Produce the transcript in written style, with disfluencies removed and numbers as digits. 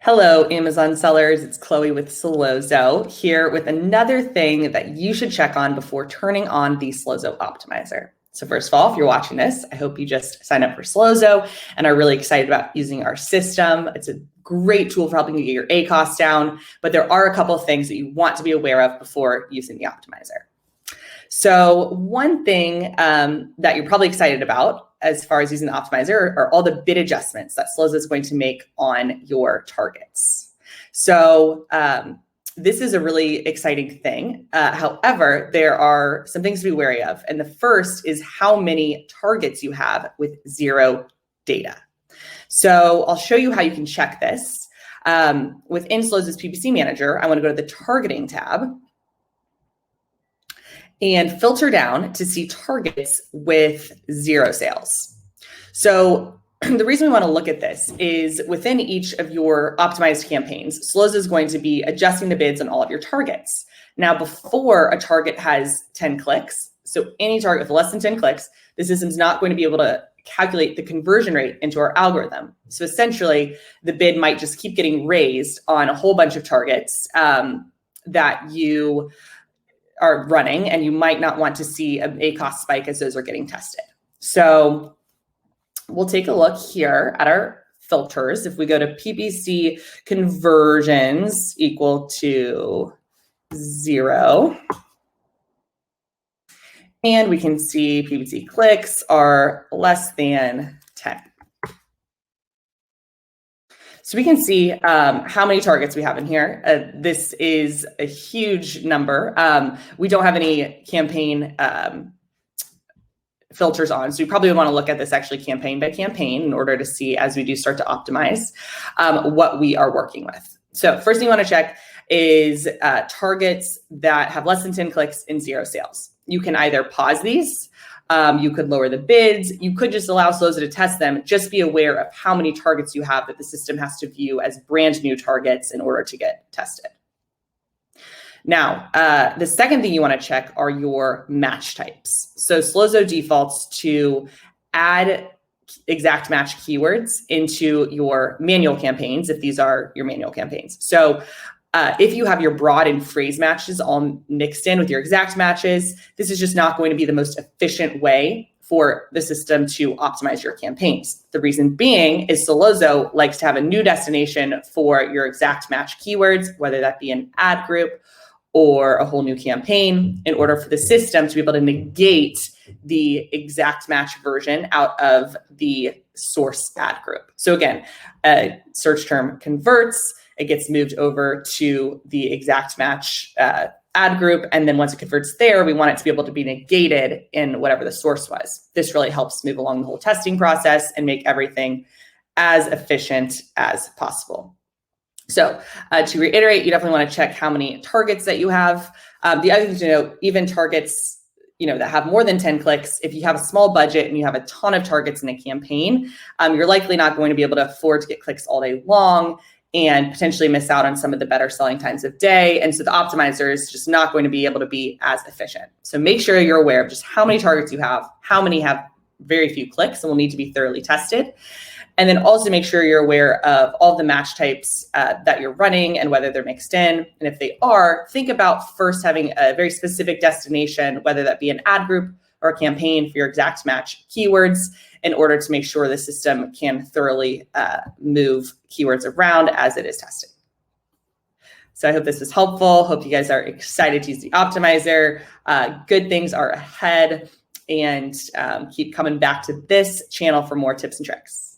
Hello, Amazon sellers. It's Chloe with Sellozo here with another thing that you should check on before turning on the Sellozo optimizer. So first of all, if you're watching this, I hope you just signed up for Sellozo and are really excited about using our system. It's a great tool for helping you get your ACoS down, but there are a couple of things that you want to be aware of before using the optimizer. So one thing that you're probably excited about as far as using the optimizer are all the bid adjustments that Sellozo is going to make on your targets. So this is a really exciting thing. However, there are some things to be wary of. And the first is how many targets you have with zero data. So I'll show you how you can check this. Within Sellozo's PPC Manager, I want to go to the Targeting tab and filter down to see targets with zero sales. So the reason we want to look at this is within each of your optimized campaigns, Sellozo is going to be adjusting the bids on all of your targets. Now, before a target has 10 clicks, so any target with less than 10 clicks, the system's not going to be able to calculate the conversion rate into our algorithm. So essentially, the bid might just keep getting raised on a whole bunch of targets that you are running, and you might not want to see an ACoS spike as those are getting tested. So we'll take a look here at our filters. If we go to PPC conversions equal to 0, and we can see PPC clicks are less than 10. So we can see how many targets we have in here. This is a huge number. We don't have any campaign filters on, so you probably want to look at this actually campaign by campaign in order to see, as we do start to optimize, what we are working with. So first thing you want to check is targets that have less than 10 clicks and 0 sales. You can either pause these, you could lower the bids, you could just allow Sellozo to test them. Just be aware of how many targets you have that the system has to view as brand new targets in order to get tested. Now, the second thing you want to check are your match types. So Sellozo defaults to add exact match keywords into your manual campaigns if these are your manual campaigns. So if you have your broad and phrase matches all mixed in with your exact matches, this is just not going to be the most efficient way for the system to optimize your campaigns. The reason being is Sellozo likes to have a new destination for your exact match keywords, whether that be an ad group or a whole new campaign, in order for the system to be able to negate the exact match version out of the source ad group. So again, a search term converts, it gets moved over to the exact match ad group. And then once it converts there, we want it to be able to be negated in whatever the source was. This really helps move along the whole testing process and make everything as efficient as possible. So to reiterate, you definitely want to check how many targets that you have. The other thing to note, even targets that have more than 10 clicks, if you have a small budget and you have a ton of targets in a campaign, you're likely not going to be able to afford to get clicks all day long and potentially miss out on some of the better selling times of day. And so the optimizer is just not going to be able to be as efficient. So make sure you're aware of just how many targets you have, how many have very few clicks and will need to be thoroughly tested. And then also make sure you're aware of all the match types that you're running and whether they're mixed in. And if they are, think about first having a very specific destination, whether that be an ad group or a campaign for your exact match keywords, in order to make sure the system can thoroughly move keywords around as it is testing. So I hope this was helpful. Hope you guys are excited to use the optimizer. Good things are ahead, and keep coming back to this channel for more tips and tricks.